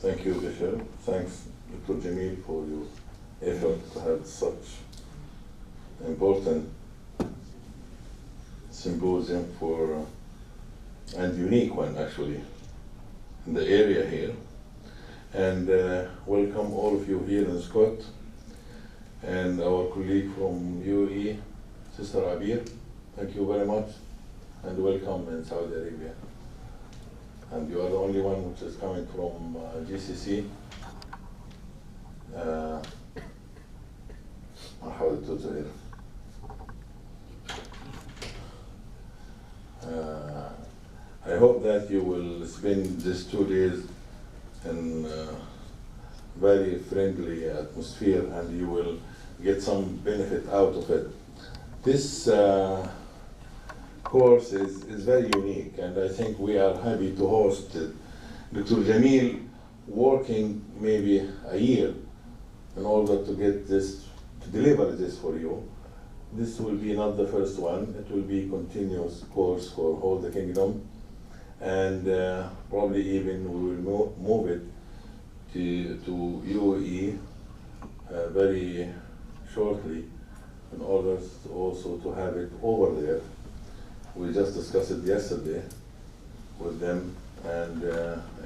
Thank you, Bishop. Thanks, Dr. Jamil, for your effort to have such important symposium and unique one actually in the area here. And welcome all of you here in Scott and our colleague from UAE, Sister Abir. Thank you very much and welcome in Saudi Arabia. And you are the only one which is coming from GCC. I hope that you will spend these 2 days in very friendly atmosphere and you will get some benefit out of it. This course is very unique and I think we are happy to host Dr. Jamil working maybe a year in order to get this, to deliver this for you. This will be not the first one, it will be a continuous course for all the kingdom. And probably even we will move it to UAE very shortly in order also to have it over there. We just discussed it yesterday with them, and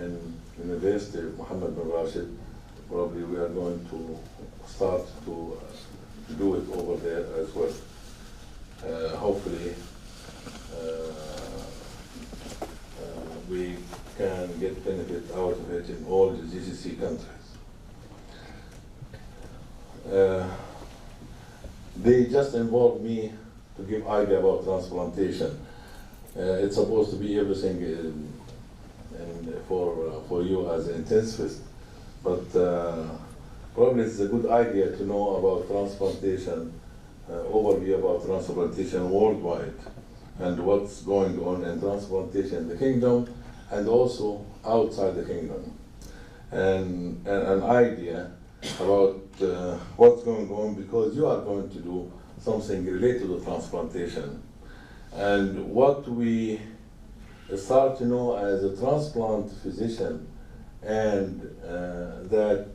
in University of Mohammed bin Rashid, probably we are going to start to do it over there as well. Hopefully we can get benefit out of it in all the GCC countries. They just involved me to give idea about transplantation. It's supposed to be everything for you as an intensivist, but probably it's a good idea to know about transplantation, overview about transplantation worldwide, and what's going on in transplantation in the kingdom, and also outside the kingdom, and an idea about what's going on, because you are going to do something related to transplantation. And what we start to know as a transplant physician, and that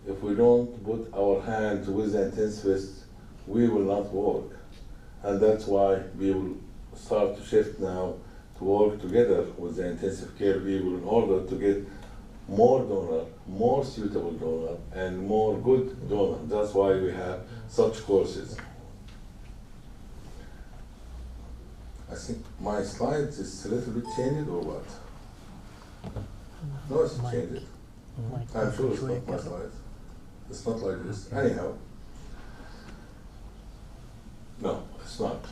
if we don't put our hands with the intensivist, we will not work. And that's why we will start to shift now to work together with the intensive care people in order to get more donor, more suitable donor, and more good donor. That's why we have such courses. I think my slides is a little bit changed or what? No, it's changed. I'm sure it's not my slides. It's not like this. Anyhow. No, it's not.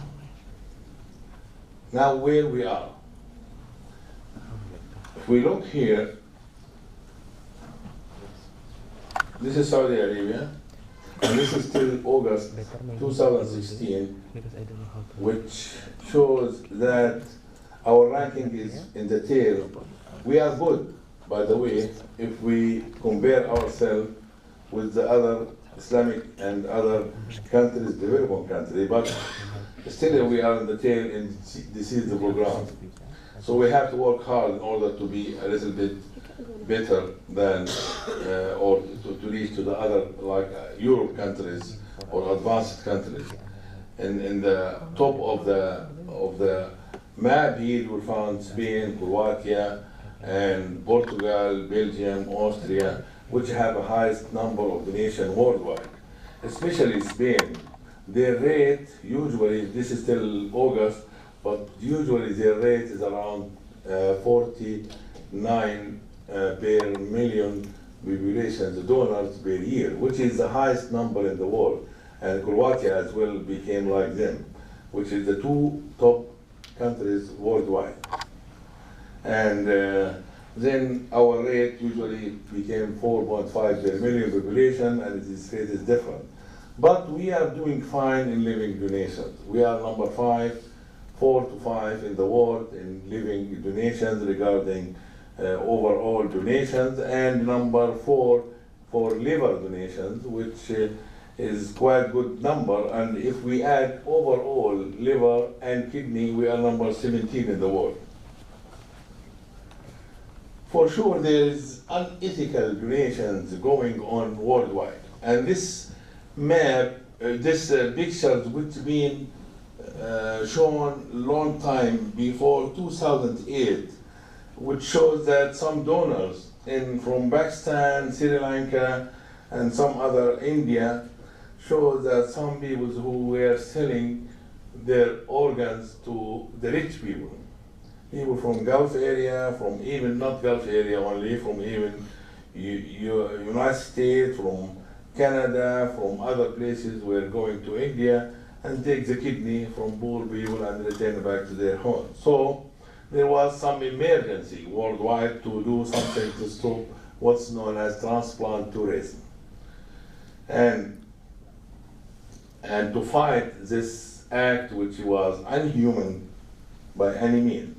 Now where we are. If we look here, this is Saudi Arabia, and this is till August 2016, which shows that our ranking is in the tail. We are good, by the way, if we compare ourselves with the other Islamic and other countries, developing countries, but still we are in the tail, and this is the program. So we have to work hard in order to be a little bit better than, or to reach to the other, like Europe countries or advanced countries. In the top of the map here, you will find Spain, Croatia, and Portugal, Belgium, Austria, which have the highest number of donations worldwide. Especially Spain, their rate usually, this is till August, but usually their rate is around 49 per million populations, donors per year, which is the highest number in the world. And Croatia as well became like them, which is the 2 top countries worldwide. And then our rate usually became 4.5 per million population, and this rate is different. But we are doing fine in living donations. We are number 5, 4 to 5 in the world in living donations regarding overall donations, and number 4 for liver donations, which is quite good number. And if we add overall liver and kidney, we are number 17 in the world. for sure there is unethical donations going on worldwide. And this map, this pictures which been shown long time before 2008, which shows that some donors from Pakistan, Sri Lanka, and some other India, shows that some people who were selling their organs to the rich people from Gulf area, from even not Gulf area only, from even United States, from Canada, from other places were going to India and take the kidney from poor people and return back to their home. So there was some emergency worldwide to do something to stop what's known as transplant tourism. And to fight this act which was unhuman by any means.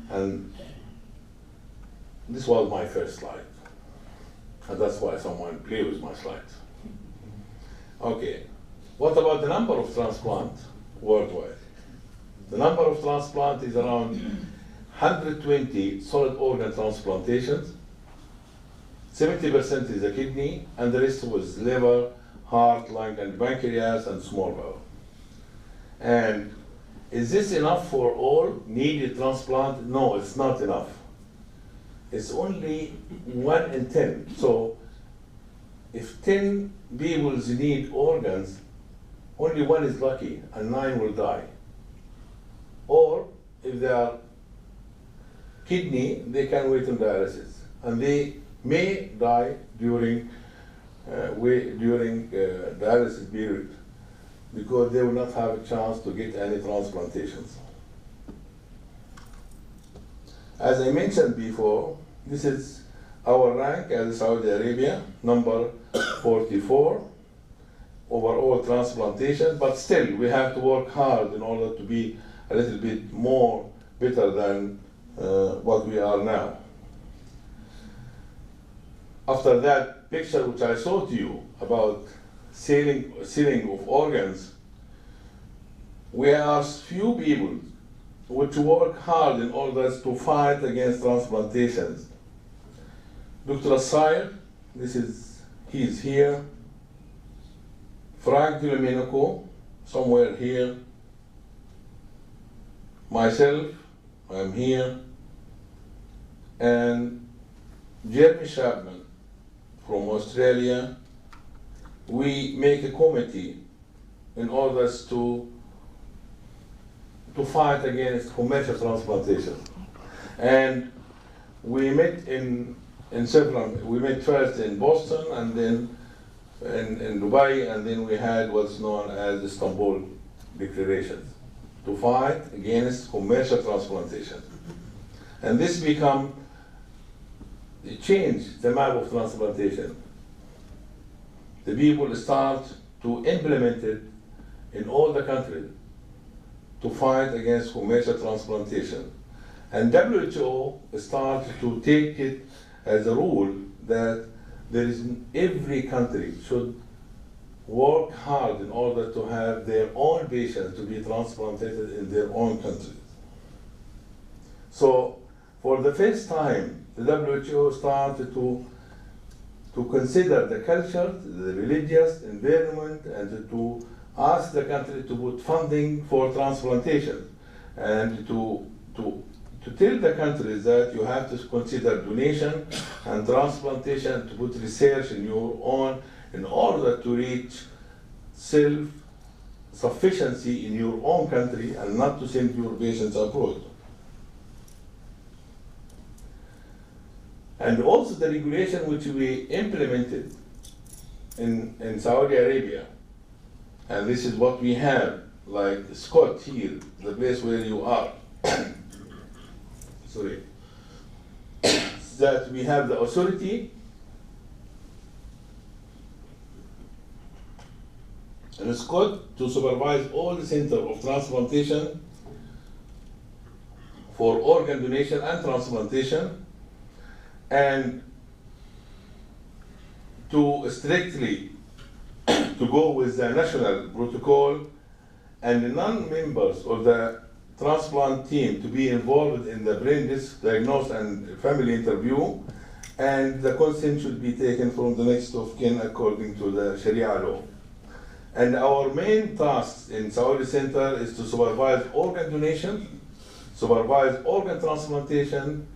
And this was my first slide. And that's why someone played with my slides. Okay, what about the number of transplants worldwide? The number of transplants is around 120 solid organ transplantations. 70% is a kidney, and the rest was liver, heart, lung, and pancreas, and small bowel. And is this enough for all needed transplant? No, it's not enough. It's only 1 in 10. So if 10 people need organs, only 1 is lucky and 9 will die. Or if they are kidney, they can wait on dialysis. And they may die during dialysis period, because they will not have a chance to get any transplantations. As I mentioned before, this is our rank as Saudi Arabia, number 44 overall transplantation, but still we have to work hard in order to be a little bit more better than what we are now. After that picture which I showed you about selling of organs, we are few people which work hard in order to fight against transplantations. Dr. Assair, he is here. Frank Domenico, somewhere here. Myself, I'm here. And Jeremy Chapman from Australia. We make a committee in order to fight against commercial transplantation. And we met in several, we met first in Boston and then in Dubai, and then we had what's known as Istanbul Declarations to fight against commercial transplantation. And this changed the map of transplantation. The people start to implement it in all the countries to fight against commercial transplantation. And WHO started to take it as a rule that every country should work hard in order to have their own patients to be transplanted in their own countries. So for the first time, the WHO started to consider the culture, the religious environment, and to ask the country to put funding for transplantation, and to tell the countries that you have to consider donation and transplantation, to put research in your own in order to reach self-sufficiency in your own country and not to send your patients abroad. And also the regulation which we implemented in Saudi Arabia, and this is what we have, like Scott here, the place where you are. Sorry. That we have the authority and Scott to supervise all the center of transplantation for organ donation and transplantation, and to strictly to go with the national protocol, and the non-members of the transplant team to be involved in the brain disc diagnosis and family interview, and the consent should be taken from the next of kin according to the Sharia law. And our main task in Saudi Center is to supervise organ donation, supervise organ transplantation,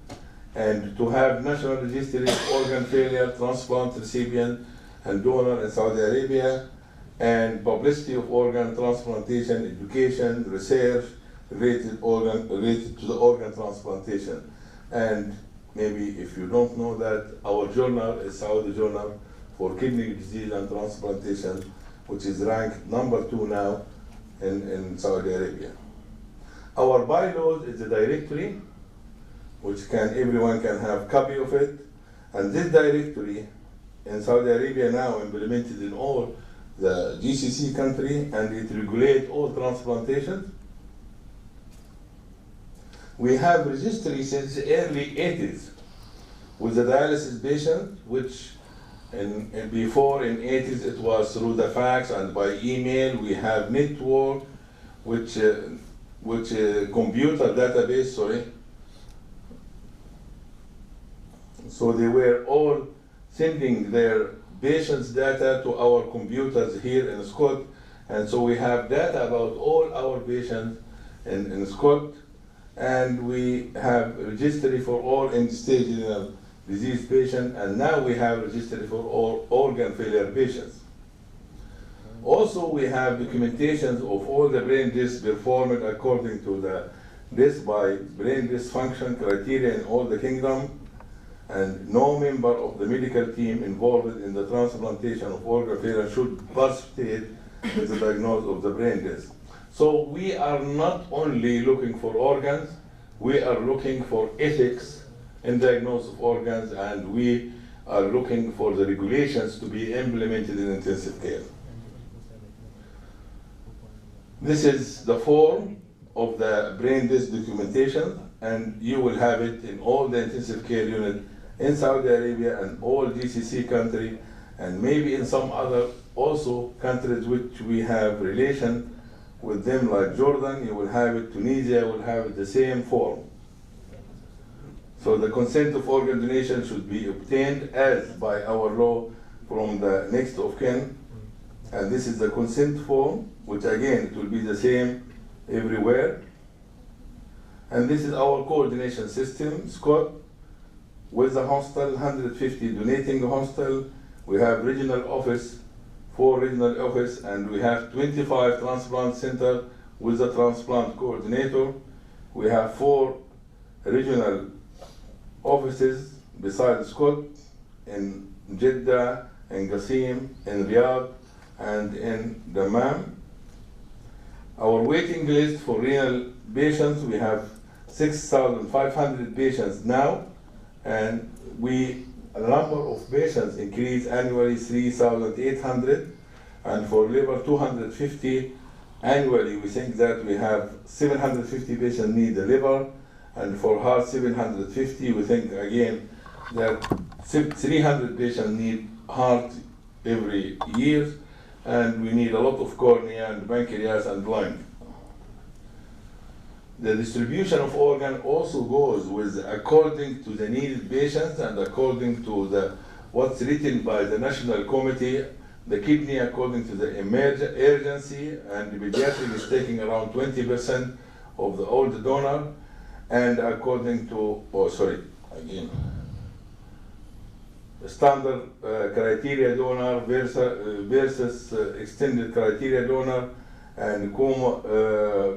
and to have national registry of organ failure, transplant recipient, and donor in Saudi Arabia, and publicity of organ transplantation, education, research related to the organ transplantation. And maybe if you don't know that, our journal is Saudi Journal for Kidney Disease and Transplantation, which is ranked #2 now in Saudi Arabia. Our bylaws is a directory, which everyone can have copy of it, and this directory in Saudi Arabia now implemented in all the GCC country, and it regulates all transplantation. We have registry since the early 80s with the dialysis patient, which before in 80s it was through the fax and by email. We have network, which computer database, sorry. So they were all sending their patients' data to our computers here in Scott, and so we have data about all our patients in Scott, and we have registry for all end-stage renal disease patients, and now we have registry for all organ failure patients. Also, we have documentations of all the brain discs performed according to the disc by brain dysfunction criteria in all the kingdom, and no member of the medical team involved in the transplantation of organ failure should participate in the diagnosis of the brain disc. So we are not only looking for organs, we are looking for ethics in diagnosis of organs, and we are looking for the regulations to be implemented in intensive care. This is the form of the brain disc documentation, and you will have it in all the intensive care units in Saudi Arabia and all GCC countries, and maybe in some other also countries which we have relation with them, like Jordan. You will have it, Tunisia will have it, the same form. So the consent of organ donation should be obtained as by our law from the next of kin, and this is the consent form, which again it will be the same everywhere. And this is our coordination system, Scott, with the hostel, 150 donating hostel. We have regional office, 4 regional office, and we have 25 transplant center with the transplant coordinator. We have 4 regional offices besides Scott in Jeddah, in Qasim, in Riyadh, and in Dammam. Our waiting list for renal patients, we have 6,500 patients now, and the number of patients increase annually 3,800, and for liver 250 annually. We think that we have 750 patients need the liver, and for heart 750. We think again that 300 patients need heart every year, and we need a lot of cornea and pancreas and lung. The distribution of organ also goes with according to the needed patients and according to what's written by the national committee. The kidney according to the urgency, and the pediatric is taking around 20% of all the donor, and according to, standard criteria donor versus extended criteria donor, and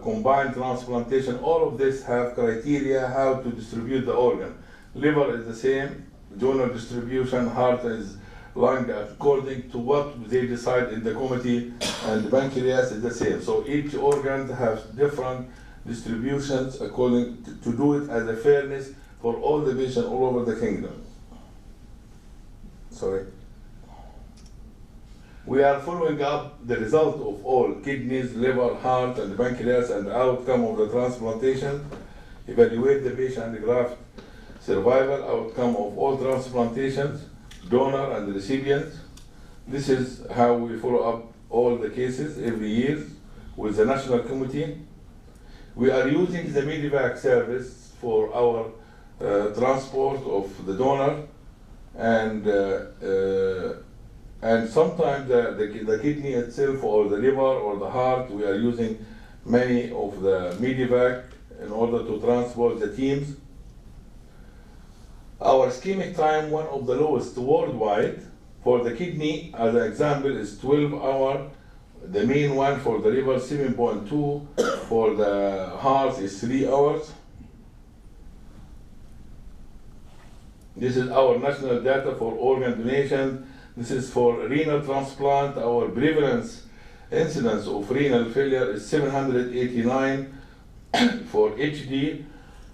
combined transplantation. All of this have criteria how to distribute the organ. Liver is the same, donor distribution, heart is lung according to what they decide in the committee, and the pancreas is the same. So each organ has different distributions according to do it as a fairness for all the patients all over the kingdom. Sorry. We are following up the result of all kidneys, liver, heart, and pancreas, and the outcome of the transplantation. Evaluate the patient and graft survival outcome of all transplantations, donor and recipient. This is how we follow up all the cases every year with the national committee. We are using the Medivac service for our transport of the donor, and sometimes the kidney itself, or the liver, or the heart, we are using many of the Medivac in order to transport the teams. Our ischemic time, one of the lowest worldwide. For the kidney, as an example, is 12 hours. The main one for the liver, 7.2. For the heart is 3 hours. This is our national data for organ donation. This is for renal transplant. Our prevalence incidence of renal failure is 789. For HD,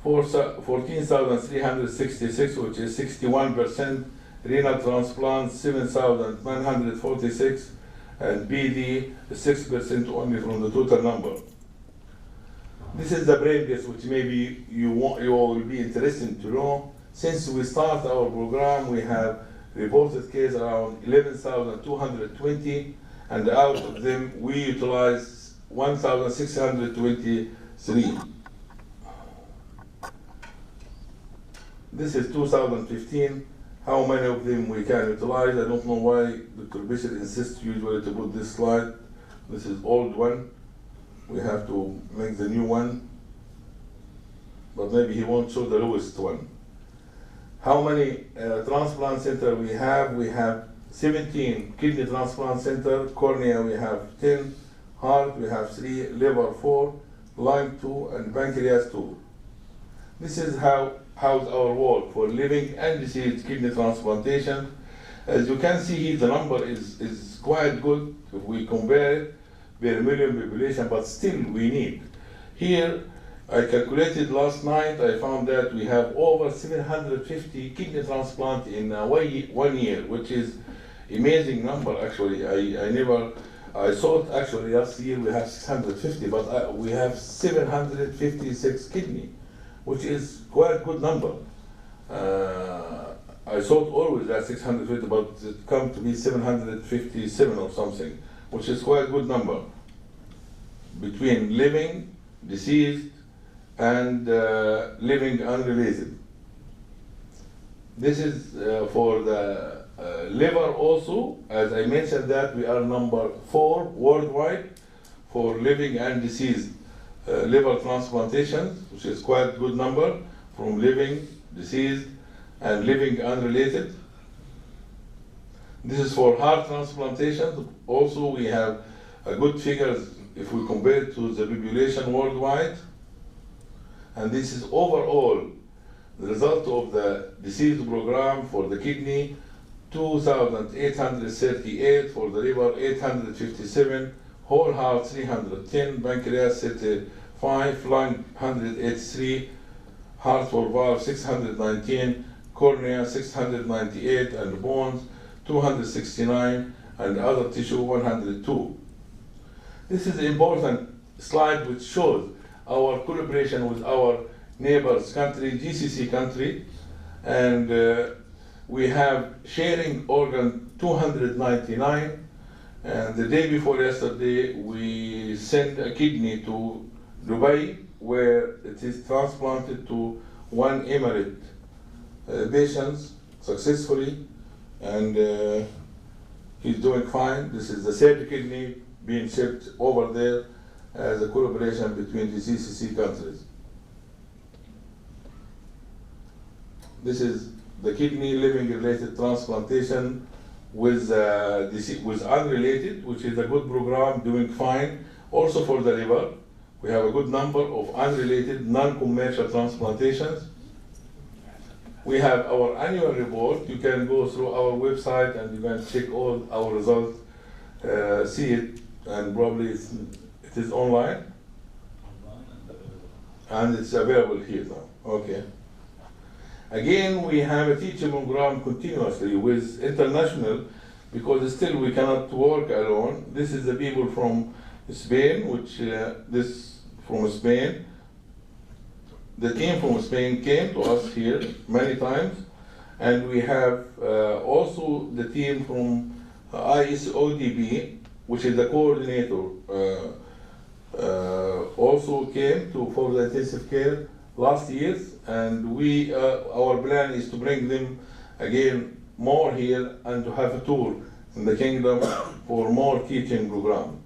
14,366, which is 61%. Renal transplant, 7,946. And BD, 6% only from the total number. This is the brain case, which maybe you will be interested to know. Since we start our program, we have reported case around 11,220, and out of them we utilize 1,623. This is 2015. How many of them we can utilize? I don't know why Dr. Bishop insists usually to put this slide. This is old one. We have to make the new one, but maybe he won't show the lowest one. How many transplant centers we have? We have 17 kidney transplant centers, cornea we have 10, heart we have 3, liver 4, lung 2, and pancreas 2. This is how's our work for living and deceased kidney transplantation. As you can see here, the number is quite good if we compare it per million population, but still we need. Here, I calculated last night, I found that we have over 750 kidney transplants in 1 year, which is amazing number actually. I thought actually last year we have 650, but we have 756 kidney, which is quite a good number. I thought always that 650, but it come to be 757 or something, which is quite a good number between living, deceased, and living unrelated. This is for the liver also. As I mentioned that we are number 4 worldwide for living and deceased liver transplantations, which is quite a good number from living, deceased, and living unrelated. This is for heart transplantation. Also, we have a good figures if we compare it to the population worldwide. And this is overall the result of the disease program for the kidney, 2,838, for the liver, 857, whole heart, 310, pancreas, 35, lung, 183, heart for valve, 619, cornea, 698, and bones, 269, and other tissue, 102. This is an important slide which shows our collaboration with our neighbors country, GCC country, and we have sharing organ 299, and the day before yesterday we sent a kidney to Dubai, where it is transplanted to one Emirate patients successfully, and he's doing fine. This is the third kidney being shipped over there as a collaboration between the GCC countries. This is the kidney living related transplantation with unrelated, which is a good program, doing fine. Also for the liver, we have a good number of unrelated, non-commercial transplantations. We have our annual report. You can go through our website and you can check all our results, see it, and probably it is online. And it's available here now. Okay. Again, we have a teaching program continuously with international, because still we cannot work alone. This is the people from Spain, which this from Spain. The team from Spain came to us here many times, and we have also the team from ISODB, which is the coordinator also came for the intensive care last year, and our plan is to bring them again more here and to have a tour in the kingdom for more teaching program.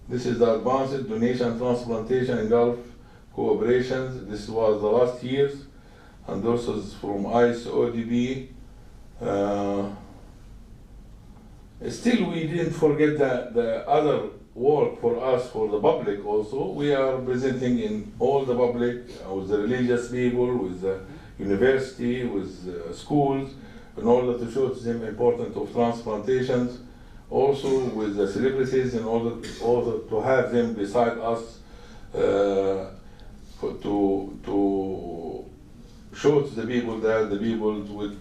This is the Advanced Donation Transplantation and Gulf Cooperations. This was the last year, and this is from ICE-ODP. Still, we didn't forget the other work for us, for the public also. We are presenting in all the public, with the religious people, with the university, with schools, in order to show to them importance of transplantations, also with the celebrities, in order to have them beside us to show to the people that the people which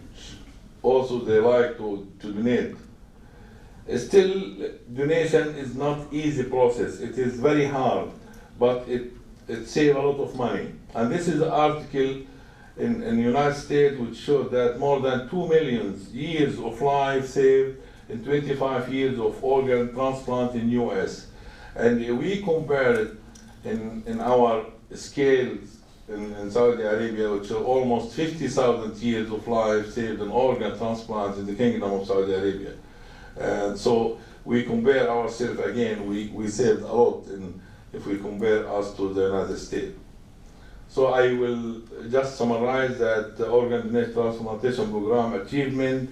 also they like to donate. Still, donation is not easy process. It is very hard, but it saves a lot of money. And this is an article in the United States which showed that more than 2 million years of life saved in 25 years of organ transplant in US. And we compare it in our scales in Saudi Arabia, which are almost 50,000 years of life saved in organ transplants in the Kingdom of Saudi Arabia. And so we compare ourselves again, we saved a lot if we compare us to the United States. So I will just summarize that the organ donation transplantation program achievement.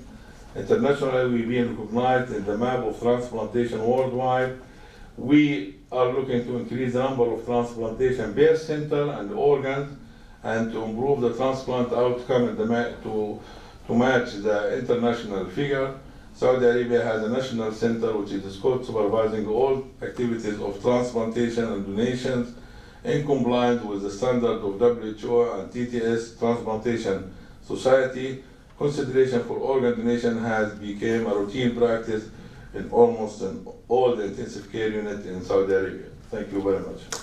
Internationally, we've been recognized in the map of transplantation worldwide. We are looking to increase the number of transplantation per center and organs, and to improve the transplant outcome and to match the international figure. Saudi Arabia has a national center which is supervising all activities of transplantation and donations in compliance with the standard of WHO and TTS Transplantation Society. Consideration for organ donation has become a routine practice in almost all the intensive care units in Saudi Arabia. Thank you very much.